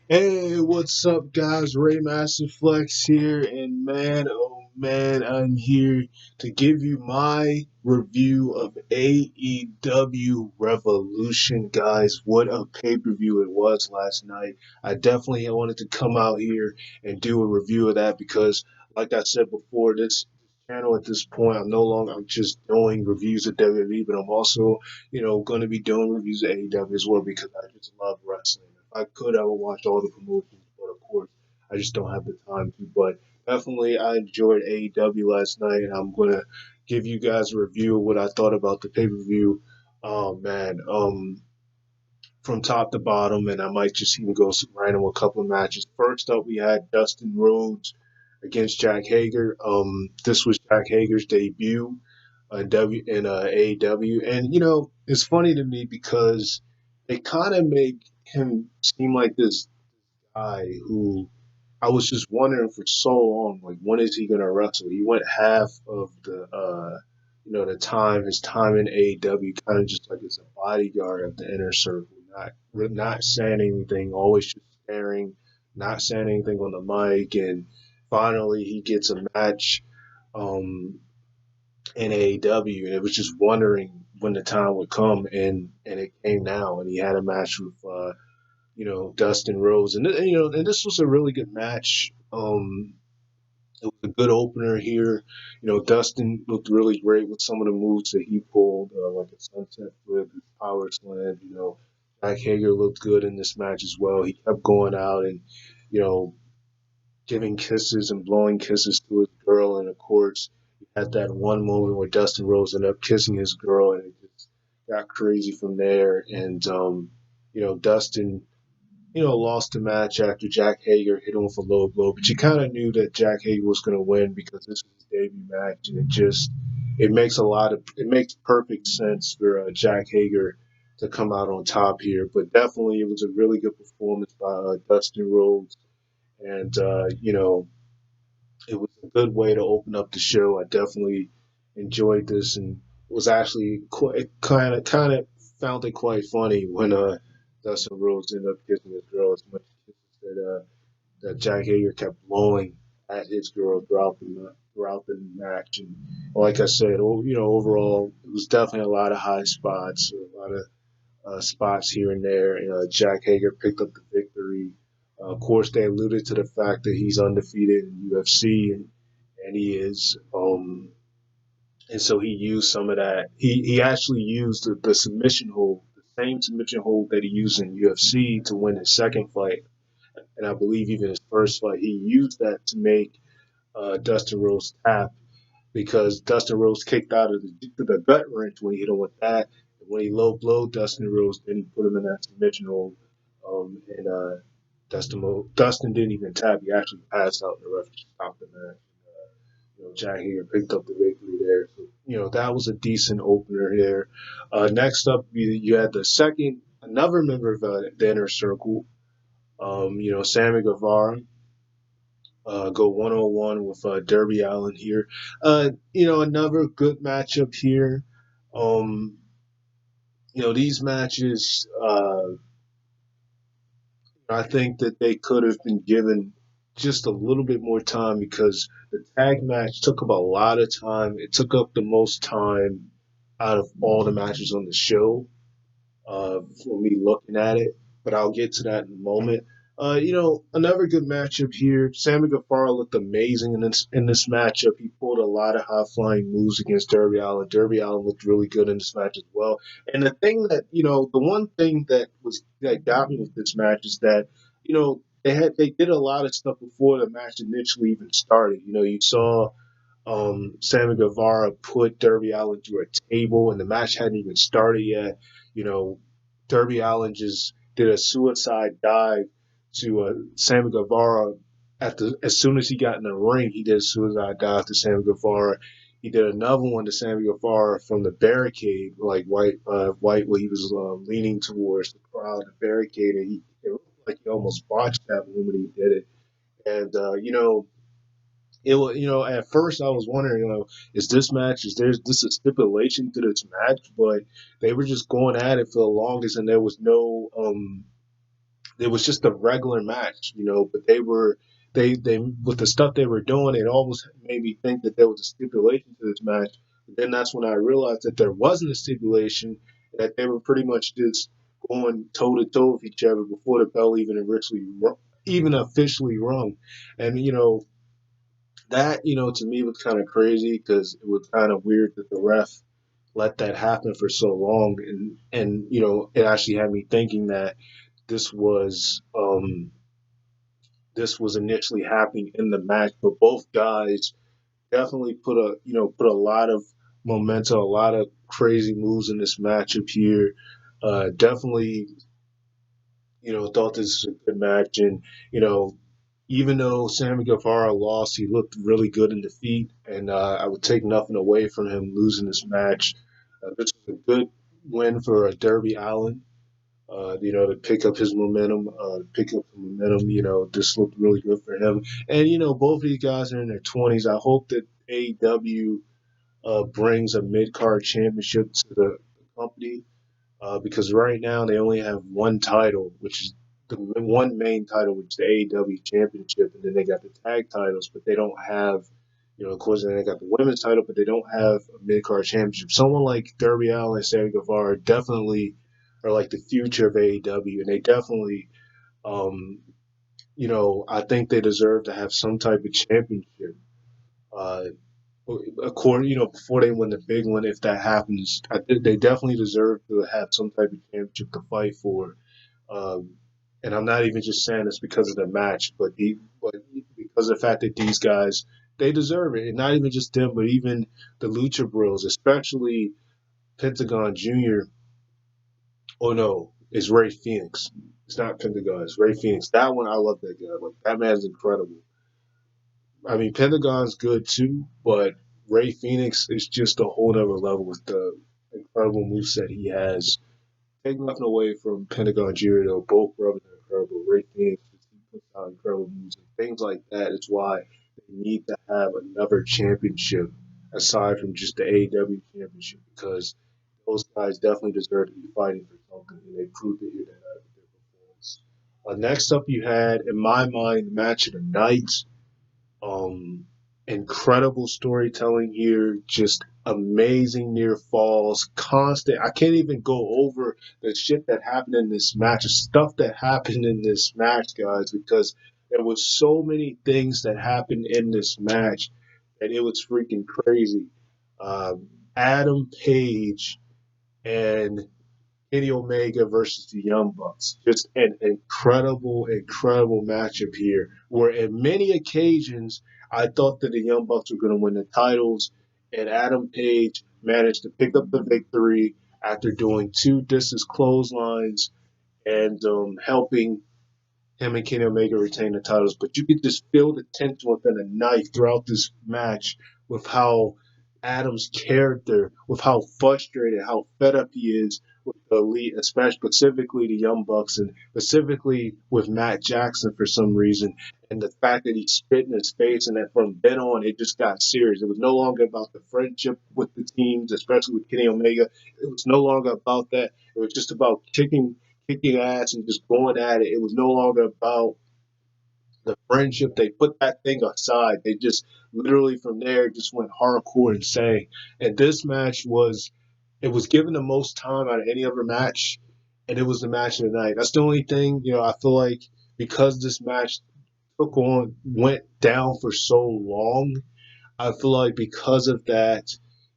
Hey, what's up, guys? Ray Master Flex here, and man, oh man, I'm here to give you my review of AEW Revolution, guys. What a pay-per-view it was last night. I definitely wanted to come out here and do a review of that because, like I said before, this channel at this point, I'm just doing reviews of WWE, but I'm also, going to be doing reviews of AEW as well because I just love wrestling. I could, I would watch all the promotions, but of course, I just don't have the time to. But definitely, I enjoyed AEW last night, and I'm gonna give you guys a review of what I thought about the pay per view. Oh man, from top to bottom, and I might just even go random a couple of matches. First up, we had Dustin Rhodes against Jack Hager. This was Jack Hager's debut in AEW, and it's funny to me because they kind of make him seem like this guy who I was just wondering for so long, like when is he gonna wrestle? He went half of the time, his time in AEW, kind of just like as a bodyguard of the inner circle, not saying anything, always just staring, not saying anything on the mic, and finally he gets a match um, in AEW, and it was just wondering when the time would come, and it came now, and he had a match with Dustin Rhodes, and this was a really good match. It was a good opener here. Dustin looked really great with some of the moves that he pulled, like a sunset flip, his power slam. Jack Hager looked good in this match as well. He kept going out and, you know, giving kisses and blowing kisses to his girl, and of course, he had that one moment where Dustin Rhodes ended up kissing his girl, and it just got crazy from there. And Dustin lost the match after Jack Hager hit him with a low blow. But you kind of knew that Jack Hager was going to win because this was his debut match, and it makes perfect sense for Jack Hager to come out on top here. But definitely, it was a really good performance by Dustin Rhodes, and it was a good way to open up the show. I definitely enjoyed this, and was actually quite kind of found it quite funny when Dustin Rhodes ended up kissing his girl as much kisses that Jack Hager kept blowing at his girl throughout the match. And like I said, overall, it was definitely a lot of high spots, a lot of spots here and there. And Jack Hager picked up the victory. Of course, they alluded to the fact that he's undefeated in UFC, and he is. And so he used some of that. He actually used the submission hold, the same submission hold that he used in UFC to win his second fight, and I believe even his first fight. He used that to make Dustin Rhodes tap because Dustin Rhodes kicked out of the gut wrench when he hit him with that. And when he low blowed Dustin Rhodes, then he put him in that submission hold. And Dustin didn't even tap. He actually passed out, and the ref just stopped the match. Jack Hager picked up the victory there. So, that was a decent opener there. Next up, you had another member of the inner circle, Sammy Guevara, go 101 with Derby Allen here. Another good matchup here. Um, these matches, I think that they could have been given just a little bit more time because the tag match took up a lot of time. It took up the most time out of all the matches on the show for me looking at it, but I'll get to that in a moment. Another good matchup here. Sammy Guevara looked amazing in this matchup. He pulled a lot of high flying moves against Derby Allen. Derby Allen looked really good in this match as well. And the one thing that got me with this match is that they did a lot of stuff before the match initially even started. You saw Sammy Guevara put Derby Allen through a table, and the match hadn't even started yet. You know, Derby Allen just did a suicide dive to Sammy Guevara. As soon as he got in the ring, he did a suicide dive to Sammy Guevara. He did another one to Sammy Guevara from the barricade, like White, where he was leaning towards the crowd, the barricade, and it looked like he almost botched that moment he did it. And it was, at first I was wondering, is this a stipulation to this match? But they were just going at it for the longest, and there was it was just a regular match, but they with the stuff they were doing, it almost made me think that there was a stipulation to this match. But then that's when I realized that there wasn't a stipulation, that they were pretty much just going toe to toe with each other before the bell even officially rung. And that to me was kind of crazy because it was kind of weird that the ref let that happen for so long, and it actually had me thinking that this was um this was initially happening in the match, but both guys definitely put a lot of momentum, a lot of crazy moves in this matchup here. Definitely, thought this was a good match, and you know, even though Sammy Guevara lost, he looked really good in defeat, and I would take nothing away from him losing this match. This was a good win for Derby Allen, to pick up his momentum, pick up the momentum. This looked really good for him. And both of these guys are in their 20s. I hope that AEW brings a mid card championship to the company, because right now they only have one title, which is the one main title, which is the AEW Championship, and then they got the tag titles, but they don't have. Of course, then they got the women's title, but they don't have a mid card championship. Someone like Derby Allen and Sammy Guevara definitely are like the future of AEW, and they definitely, um, I think they deserve to have some type of championship. Uh, according, before they win the big one, if that happens, I think they definitely deserve to have some type of championship to fight for. Um, and I'm not even just saying this because of the match, but because of the fact that these guys they deserve it, and not even just them, but even the Lucha Bros, especially Pentagon Jr. Oh no, it's Ray Phoenix. It's not Pentagon. It's Ray Phoenix. That one, I love that guy. Like that man's incredible. I mean, Pentagon's good too, but Ray Phoenix is just a whole other level with the incredible moveset he has. Take nothing away from Pentagon Jr. though. Both brothers are incredible. Ray Phoenix he puts out incredible moves and things like that. Is why they need to have another championship aside from just the AEW championship, because those guys definitely deserve to be fighting for something, and they proved it here tonight with their performance. Next up, you had, in my mind, the match of the night. Um, Incredible storytelling here, just amazing near falls, constant. I can't even go over the shit that happened in this match, the stuff that happened in this match, guys, because there was so many things that happened in this match, and it was freaking crazy. Adam Page and Kenny Omega versus the Young Bucks. Just an incredible, incredible matchup here. Where at many occasions I thought that the Young Bucks were going to win the titles, and Adam Page managed to pick up the victory after doing two discus clotheslines and helping him and Kenny Omega retain the titles, but you could just feel the tension within a knife throughout this match with how Adam's character, with how frustrated, how fed up he is with the elite, especially specifically the Young Bucks, and specifically with Matt Jackson for some reason, and the fact that he spit in his face, and that from then on it just got serious. It was no longer about the friendship with the teams, especially with Kenny Omega. It was no longer about that. It was just about kicking ass and just going at it. It was no longer about the friendship. They put that thing aside. They just literally from there just went hardcore insane. And this match was given the most time out of any other match, and it was the match of the night. That's the only thing, I feel like because this match went down for so long, I feel like because of that,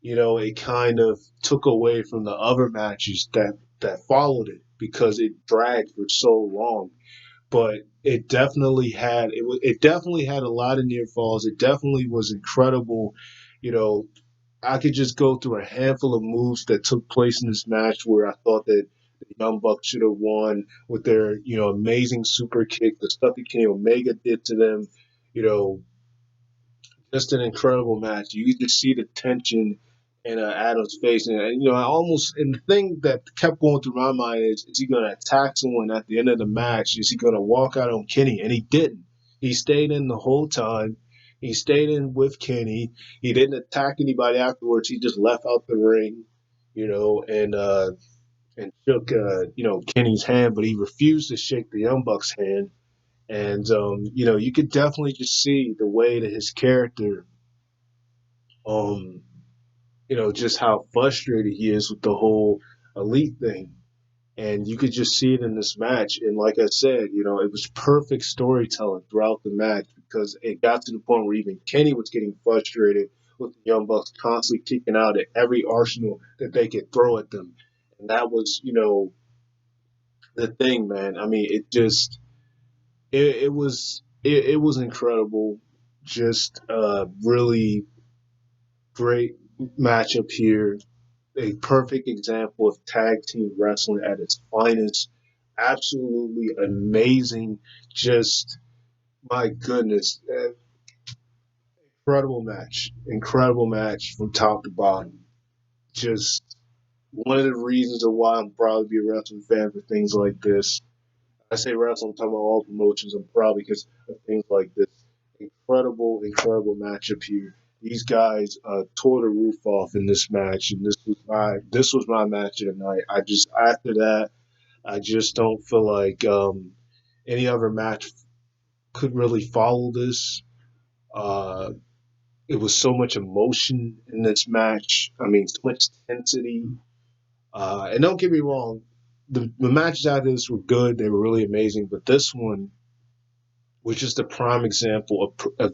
it kind of took away from the other matches that followed it because it dragged for so long. But it definitely had a lot of near falls. It definitely was incredible. You know, I could just go through a handful of moves that took place in this match where I thought that the Young Bucks should have won with their, amazing super kick, the stuff that Kenny Omega did to them, you know, just an incredible match. You could just see the tension in Adam's face, and and the thing that kept going through my mind is he going to attack someone at the end of the match? Is he going to walk out on Kenny? And he didn't. He stayed in the whole time. He stayed in with Kenny. He didn't attack anybody afterwards. He just left out the ring, and and shook Kenny's hand, but he refused to shake the Young Bucks hand. And you could definitely just see the way that his character, um, just how frustrated he is with the whole elite thing. And you could just see it in this match. And like I said, it was perfect storytelling throughout the match because it got to the point where even Kenny was getting frustrated with the Young Bucks constantly kicking out at every arsenal that they could throw at them. And that was, the thing, man. I mean, it was incredible. Just really great matchup here. A perfect example of tag team wrestling at its finest. Absolutely amazing. Just my goodness, incredible match. Incredible match from top to bottom. Just one of the reasons of why I'm proud to be a wrestling fan for things like this. I say wrestling, I'm talking about all promotions. I'm proud because of things like this. Incredible, incredible matchup here. These guys tore the roof off in this match, and this was my match of the night. I just after that, I just don't feel like any other match could really follow this. Uh, it was so much emotion in this match. I mean, so much intensity. And don't get me wrong, the matches out of this were good. They were really amazing, but this one which is the prime example of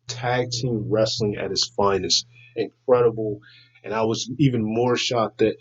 tag team wrestling at its finest. Incredible. And I was even more shocked that,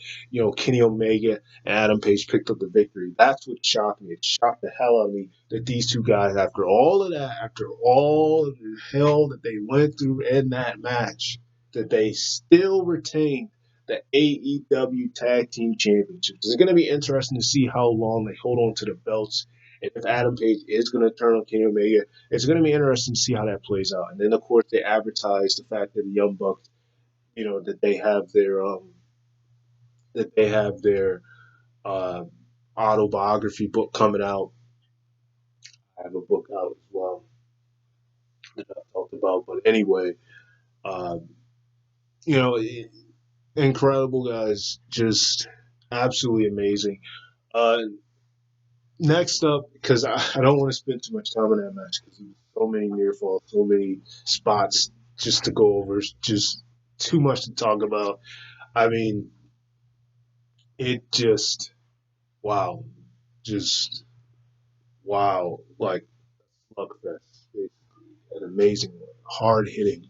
Kenny Omega and Adam Page picked up the victory. That's what shocked me. It shocked the hell out of me that these two guys, after all of that, after all of the hell that they went through in that match, that they still retained the AEW Tag Team Championships. It's going to be interesting to see how long they hold on to the belts and if Adam Page is going to turn on Kenny Omega, it's going to be interesting to see how that plays out. And then, of course, they advertise the fact that the Young Bucks, that they have their uh, autobiography book coming out. I have a book out as well that I talked about. But anyway, um, you know, incredible guys, just absolutely amazing. Uh, Next up, because I don't want to spend too much time on that match because there's so many near falls, so many spots just to go over, just too much to talk about. I mean, it just wow, just wow, like slugfest, basically, an amazing one, hard hitting.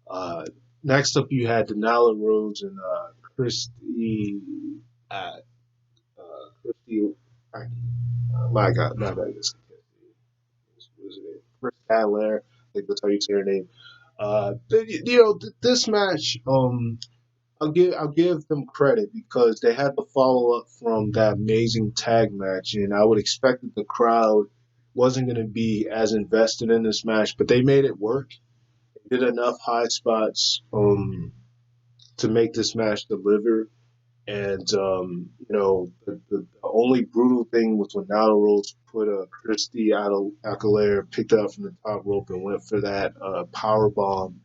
Uh, Next up, you had Denala Rhodes and Christy, uh, Christy. My God, not that is what is her name? Chris Adler. I think that's how you say her name. This match, I'll give them credit because they had the follow up from that amazing tag match, and I would expect that the crowd wasn't going to be as invested in this match, but they made it work. They did enough high spots to make this match deliver. And the only brutal thing was when Nyla Rose put a Christy Aguilera picked up from the top rope and went for that power bomb,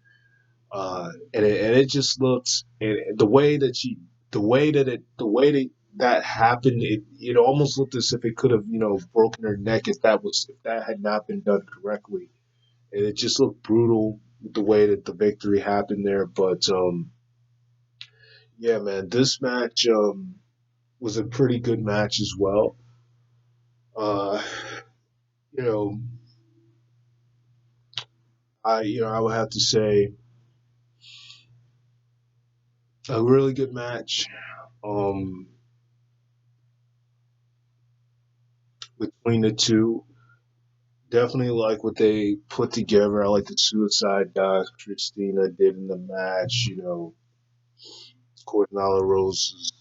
and it just looked and the way that happened, it almost looked as if it could have broken her neck if that had not been done correctly, and it just looked brutal the way that the victory happened there, but yeah, man, this match was a pretty good match as well. Uh, you know, I would have to say a really good match um, between the two. Definitely like what they put together. I like the suicide dive Christina did in the match. Of course, Nyla Rose is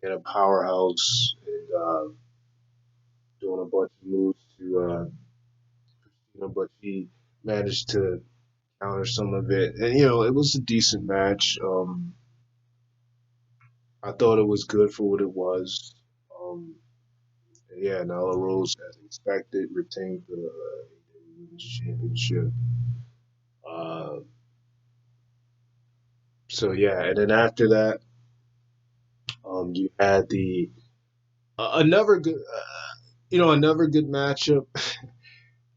being a powerhouse and doing a bunch of moves to but she managed to counter some of it. And it was a decent match. I thought it was good for what it was. Um, yeah, Nyla Rose, as expected, retained the Women's Championship. Uh, so yeah, and then after that, you had the Another good, another good matchup.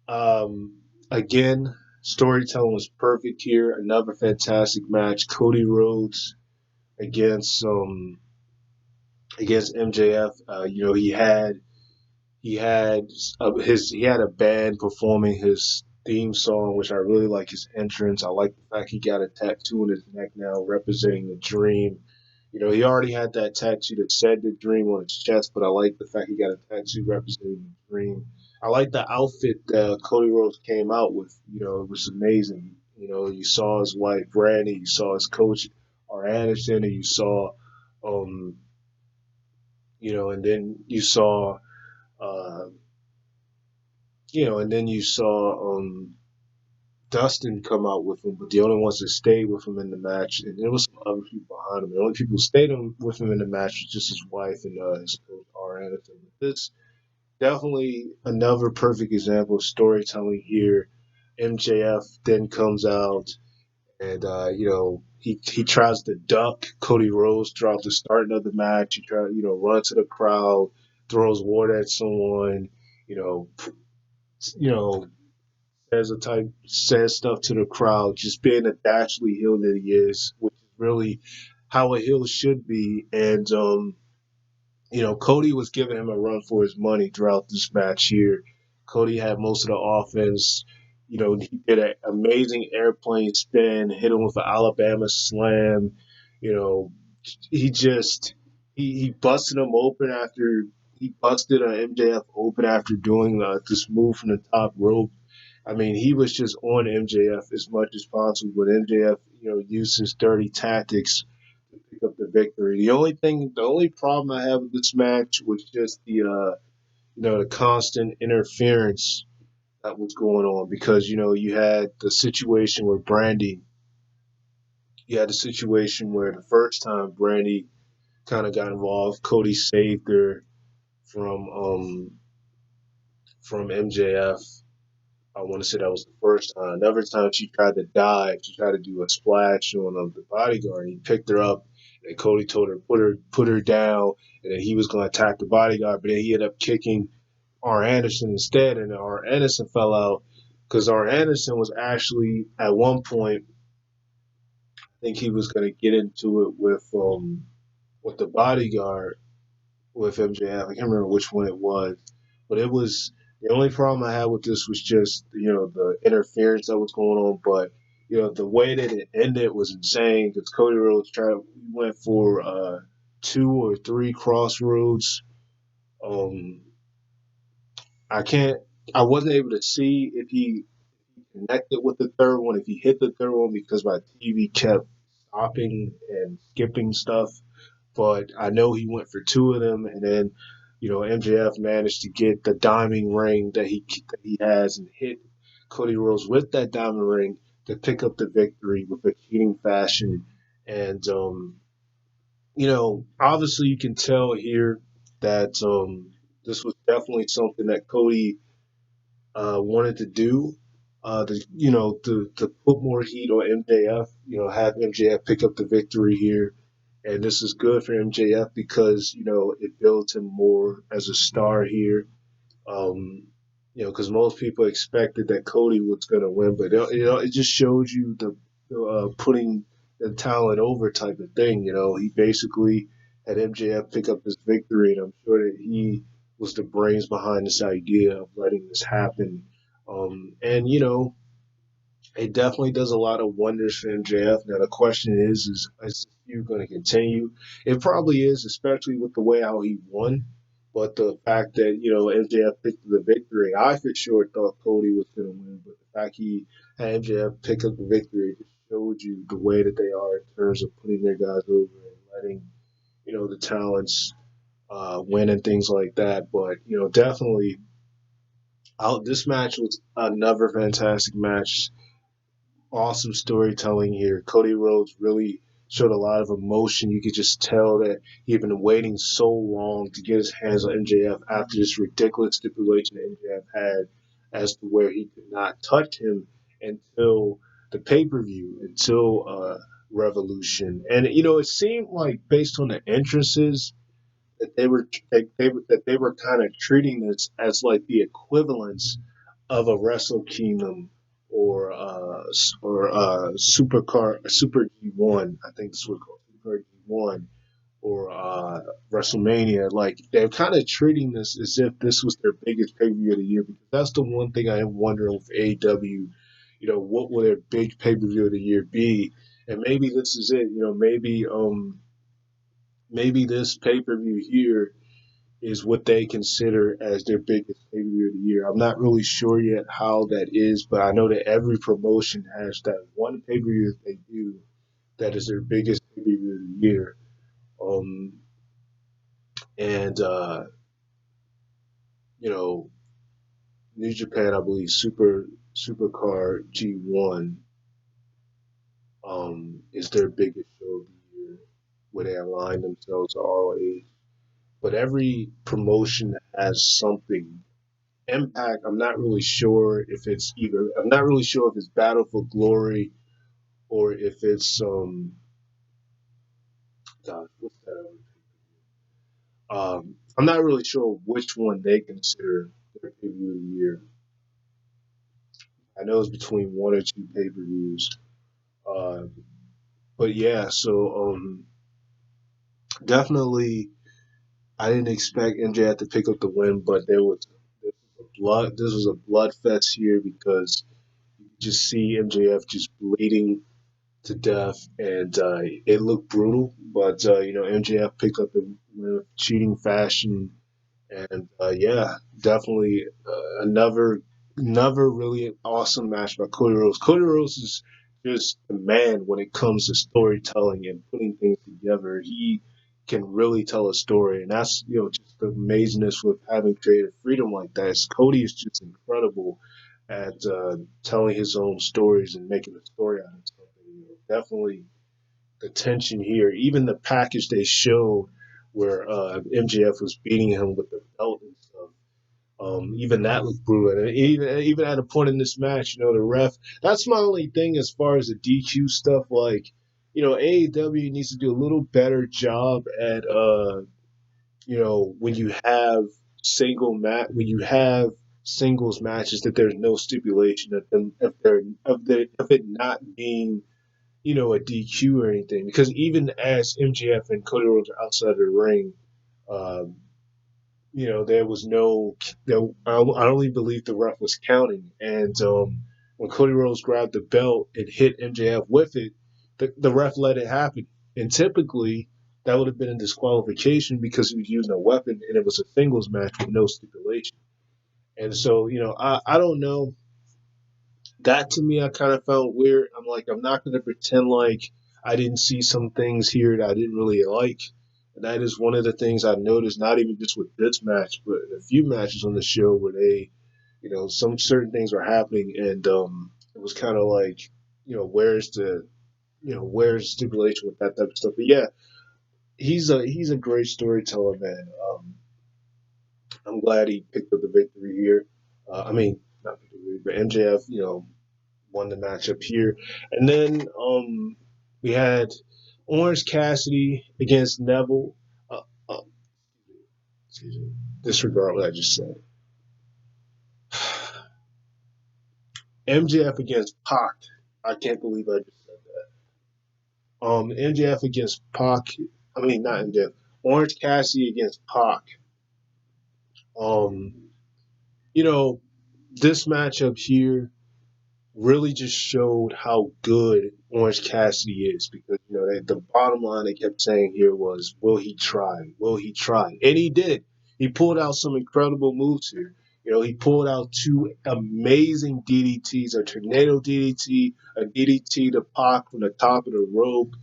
Um, Again, storytelling was perfect here. Another fantastic match. Cody Rhodes against MJF. He had a band performing his theme song, which I really like his entrance. I like the fact he got a tattoo on his neck now representing the dream. He already had that tattoo that said the dream on his chest, but I like the fact he got a tattoo representing the dream. I like the outfit that Cody Rhodes came out with. It was amazing. You saw his wife Brandy, you saw his coach R. Anderson, and you saw, um, and then you saw, uh, and then you saw Dustin come out with him, but the only ones that stayed with him in the match, and there was some other people behind him. The only people who stayed with him in the match was just his wife and his coach R. Anderson. This definitely another perfect example of storytelling here. MJF then comes out and he tries to duck Cody Rhodes throughout the start of the match. He tries run to the crowd, throws water at someone, you know, you know says stuff to the crowd, just being the dashly heel that he is, which is really how a heel should be. And Cody was giving him a run for his money throughout this match here. Cody had most of the offense. He did an amazing airplane spin, hit him with an Alabama slam. You know, he just he busted him open after he busted MJF open after doing this move from the top rope. I mean, he was just on MJF as much as possible, but MJF, used his dirty tactics to pick up the victory. The only problem I have with this match was just the constant interference that was going on because you had the situation where the first time Brandy kind of got involved, Cody saved her from um from MJF. I want to say that was the first time. Another time she tried to dive, she tried to do a splash on the bodyguard. And he picked her up, and Cody told her put her down, and then he was going to attack the bodyguard, but then he ended up kicking R. Anderson instead, and R. Anderson fell out because R. Anderson was actually at one point, I think he was going to get into it with the bodyguard with MJF. I can't remember which one it was, but it was the only problem I had with this was just the interference that was going on. But the way that it ended was insane because Cody Rhodes went for two or three crossroads. Um, I can't. I wasn't able to see if he connected with the third one, if he hit the third one because my TV kept stopping and skipping stuff. But I know he went for two of them, and then MJF managed to get the diamond ring that he has and hit Cody Rhodes with that diamond ring to pick up the victory with a cheating fashion. And obviously you can tell here that this was definitely something that Cody wanted to do. To put more heat on MJF, have MJF pick up the victory here, and this is good for MJF because it builds him more as a star here. Um, because most people expected that Cody was going to win, but it just shows you the putting the talent over type of thing. He basically had MJF pick up this victory, and I'm sure that he was the brains behind this idea of letting this happen. And it definitely does a lot of wonders for MJF. Now the question is this feud going to continue? It probably is, especially with the way how he won. But the fact that MJF picked the victory, I for sure thought Cody was going to win. But the fact he had MJF pick up the victory just showed you the way that they are in terms of putting their guys over and letting the talents win and things like that. But definitely, this match was another fantastic match, awesome storytelling here. Cody Rhodes really showed a lot of emotion. You could just tell that he had been waiting so long to get his hands on MJF after this ridiculous stipulation that MJF had as to where he could not touch him until the pay per view, until Revolution. And it seemed like based on the entrances that they were kind of treating this as like the equivalence of a Wrestle Kingdom or Super G1. I think this was called Super G1 or WrestleMania. Like they're kind of treating this as if this was their biggest pay per view of the year, because that's the one thing I am wondering with AEW. What will their big pay per view of the year be? And maybe this is it. Maybe this pay per view here is what they consider as their biggest pay per view of the year. I'm not really sure yet how that is, but I know that every promotion has that one pay per view that they do that is their biggest pay per view of the year. Um, and you know, New Japan, I believe, Supercar G1 is their biggest show of the year, where they align themselves to ROH. But every promotion has something. Impact, I'm not really sure if it's either. I'm not really sure if it's Battle for Glory or if it's God, what's that? I'm not really sure which one they consider their pay per view of the year. I know it's between one or two pay per views. Uh, but yeah, so definitely, I didn't expect MJF to pick up the win, but this was a blood fest here because you just see MJF just bleeding to death, and it looked brutal. But MJF picked up the win with cheating fashion, and yeah, definitely another really awesome match by Cody Rhodes. Cody Rhodes is just the man when it comes to storytelling and putting things together. He can really tell a story, and that's just the amazingness with having creative freedom like that. Cody is just incredible at telling his own stories and making a story out of something. Definitely the tension here, even the package they showed where MJF was beating him with the belt and stuff. Even that looked brutal. And even at a point in this match, the ref. That's my only thing as far as the DQ stuff. Like, AEW needs to do a little better job at when you have when you have singles matches that there's no stipulation of them of it not being a DQ or anything. Because even as MJF and Cody Rhodes are outside of the ring, um, there was no, I only believe the ref was counting. And when Cody Rhodes grabbed the belt and hit MJF with it, the ref let it happen. And typically, that would have been a disqualification because he was using a weapon and it was a singles match with no stipulation. And so, I don't know, that to me I kind of felt weird. I'm like, I'm not going to pretend like I didn't see some things here that I didn't really like. And that is one of the things I noticed, not even just with this match, but a few matches on the show where some certain things were happening, and it was kind of like, where's the stipulation with that type of stuff. But yeah, he's a great storyteller, man. I'm glad he picked up the victory here. I mean, not victory, but MJF, won the matchup here. And then we had Orange Cassidy against Neville. Uh, uh, excuse me. Disregard what I just said. MJF against Pac. I can't believe I just said that. MJF against Pac. I mean, not MJF. Orange Cassidy against Pac. Um, you know, this matchup here really just showed how good Orange Cassidy is, because the bottom line they kept saying here was, will he try? Will he try? And he did. He pulled out some incredible moves here. He pulled out two amazing DDTs, a tornado DDT, a DDT to Pac from the top of the rope.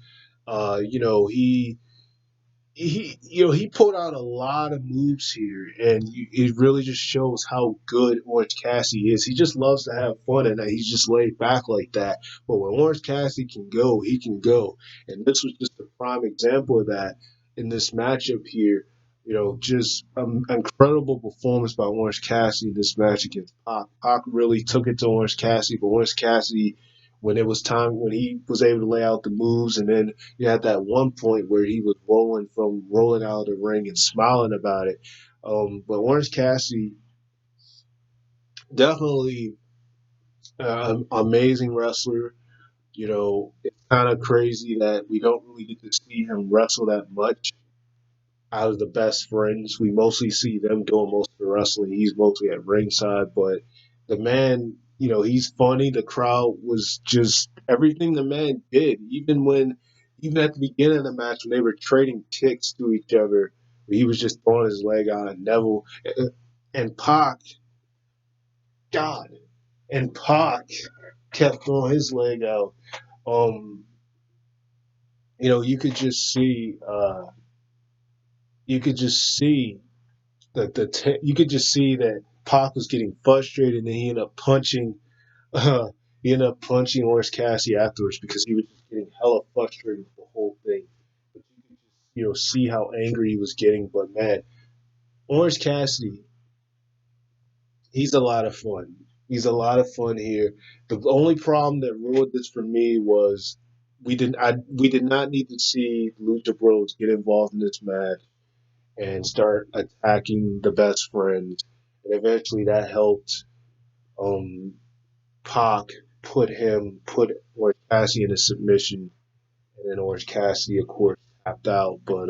He pulled out a lot of moves here, and it really just shows how good Orange Cassidy is. He just loves to have fun, and he's just laid back like that. But when Orange Cassidy can go, he can go, and this was just a prime example of that in this matchup here. Just an incredible performance by Orange Cassidy in this match against Pac. Pac really took it to Orange Cassidy, but Orange Cassidy when it was time when he was able to lay out the moves, and then you had that one point where he was rolling out of the ring and smiling about it. But Orange Cassidy definitely amazing wrestler. You know, it's kind of crazy that we don't really get to see him wrestle that much out of the best friends. We mostly see them doing most of the wrestling. He's mostly at ringside, but the man, you know, he's funny. The crowd was just everything the man did, even at the beginning of the match when they were trading kicks to each other, he was just throwing his leg out. And Neville and Pac, God, and Pac kept throwing his leg out. Um, you know, you could just see you could just see that Pac was getting frustrated, and he ended up punching. Uh, he ended up punching Orange Cassidy afterwards because he was just getting hella frustrated with the whole thing. But you could just, you know, see how angry he was getting. But man, Orange Cassidy, he's a lot of fun. He's a lot of fun here. The only problem that ruined this for me was we did not need to see Lucha Bros get involved in this match and start attacking the best friends. And eventually that helped um, Pac put Orange Cassidy in a submission, and then Orange Cassidy, of course, tapped out. But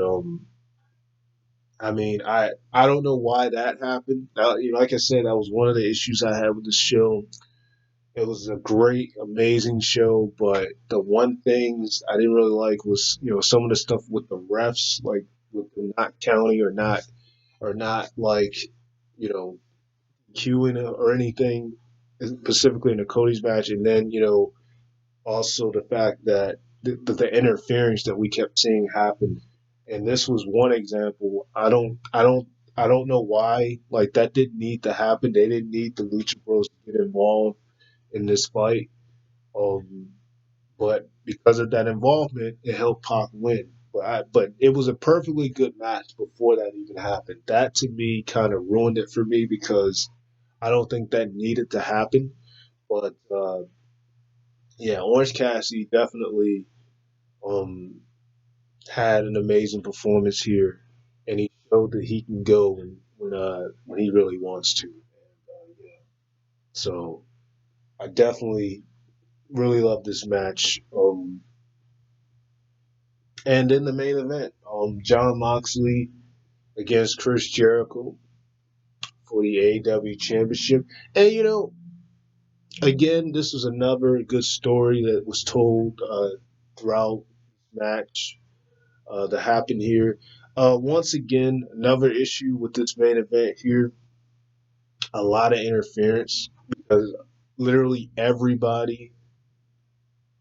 I mean, I don't know why that happened. You know, like I said, that was one of the issues I had with the show. It was a great, amazing show, but the one things I didn't really like was, you know, some of the stuff with the refs, like with them not counting or not like, you know, queuing or anything, specifically in the Cody's match, and then you know also the fact that the interference that we kept seeing happen, and this was one example. I don't know why like that didn't need to happen. They didn't need the Lucha Bros to get involved in this fight. Um, but because of that involvement, it helped Pac win. But it was a perfectly good match before that even happened. That to me kind of ruined it for me because I don't think that needed to happen. But yeah, Orange Cassidy definitely um, had an amazing performance here, and he showed that he can go when he really wants to. Yeah. So I definitely really love this match. And in the main event, John Moxley against Chris Jericho for the AEW Championship. And you know, again, this was another good story that was told throughout the match that happened here. Once again, another issue with this main event here, a lot of interference because literally everybody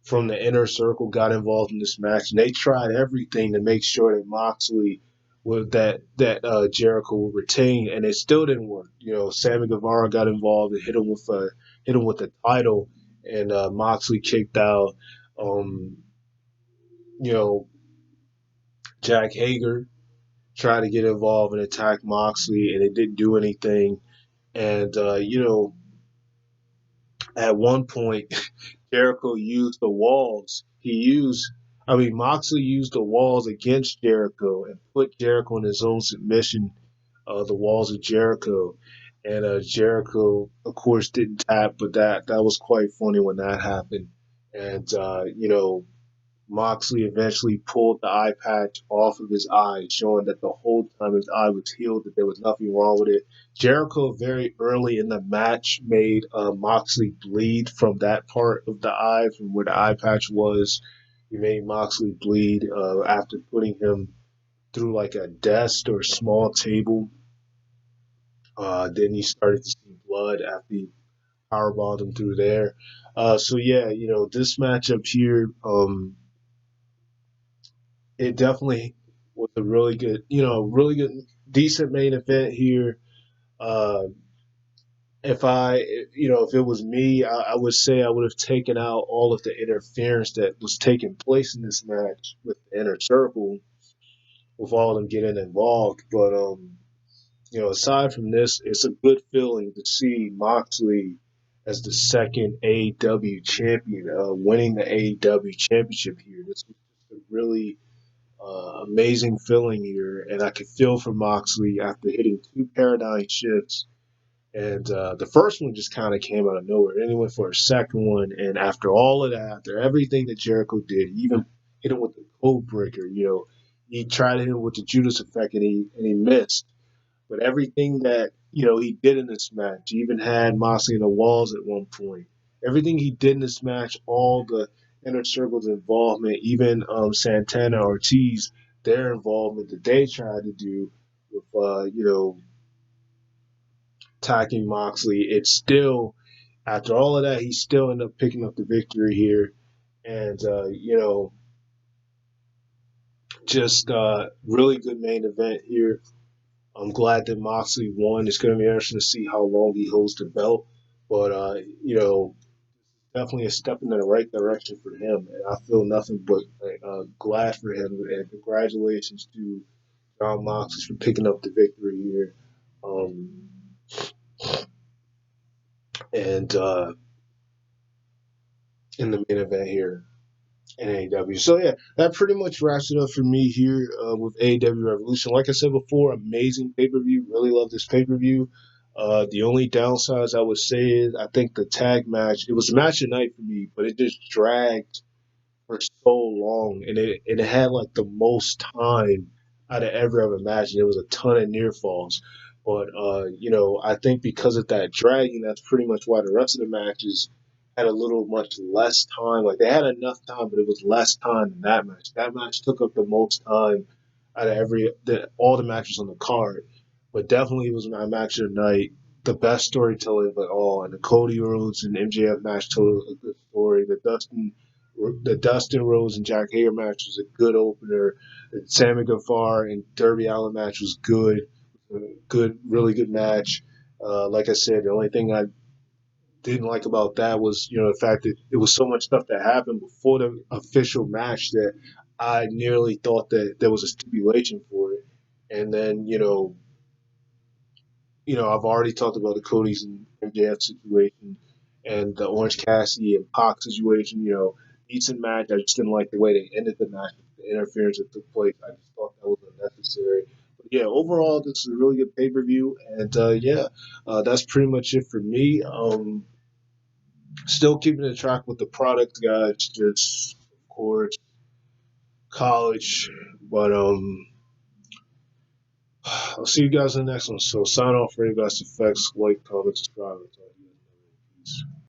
from the inner circle got involved in this match, and they tried everything to make sure that Moxley would that Jericho would retain, and it still didn't work. You know, Sammy Guevara got involved and hit him with the title, and Moxley kicked out. Um, you know, Jack Hager tried to get involved and attack Moxley, and it didn't do anything. And you know, at one point, Jericho used the walls. Moxley used the walls against Jericho and put Jericho in his own submission, the walls of Jericho. And Jericho, of course, didn't tap, but that was quite funny when that happened. And, you know, Moxley eventually pulled the eye patch off of his eye, showing that the whole time his eye was healed, that there was nothing wrong with it. Jericho very early in the match made Moxley bleed from that part of the eye, from where the eye patch was. He made Moxley bleed after putting him through like a desk or small table. Then he started to see blood after he powerbombed him through there. So yeah, you know, this matchup here, it definitely was a really good, you know, really good, decent main event here. Uh, if I, you know, if it was me, I would say I would have taken out all of the interference that was taking place in this match with the inner circle, with all of them getting involved. But you know, aside from this, it's a good feeling to see Moxley as the second AEW champion, winning the AEW championship here. This was just a really amazing feeling here, and I could feel for Moxley after hitting two paradigm shifts. And the first one just kind of came out of nowhere. Then he went for a second one, and after all of that, after everything that Jericho did, he even hit him with the code breaker. He tried to hit him with the Judas effect, and he missed. But everything that he did in this match, he even had Moxley in the walls at one point. Everything he did in this match, all the inner circle's involvement, even Santana Ortiz, their involvement that they tried to do with attacking Moxley, it's still after all of that, he still ended up picking up the victory here, and just really good main event here. I'm glad that Moxley won. It's going to be interesting to see how long he holds the belt. But, definitely a step in the right direction for him. And I feel nothing but glad for him. And congratulations to John Moxley for picking up the victory here. Um, and in the main event here in AEW. So yeah, that pretty much wraps it up for me here with AEW Revolution. Like I said before, amazing pay per view. Really love this pay per view. The only downsides I would say is I think the tag match. It was a match of night for me, but it just dragged for so long, and it had like the most time out of every other match. And there was a ton of near falls. But I think because of that dragging, that's pretty much why the rest of the matches had a little much less time. Like they had enough time, but it was less time than that match. That match took up the most time out of all the matches on the card. But definitely it was my match of the night. The best storytelling of it all, and the Cody Rhodes and MJF match told a good story. The Dustin Rhodes and Jack Hager match was a good opener. The Sammy Guevara and Darby Allin match was good. Good, really good match. Like I said, the only thing I didn't like about that was, the fact that it was so much stuff that happened before the official match that I nearly thought that there was a stipulation for it. And then, I've already talked about the Cody's and MJF situation and the Orange Cassidy and Pac situation. Decent match. I just didn't like the way they ended the match, the interference that took place. I just thought that was unnecessary. But yeah, overall, this is a really good pay per view, and that's pretty much it for me. Still keeping the track with the product, guys. Just of course college, but I'll see you guys in the next one. So sign off for you guys effects, like, comment, subscribe, and talk to you. Peace.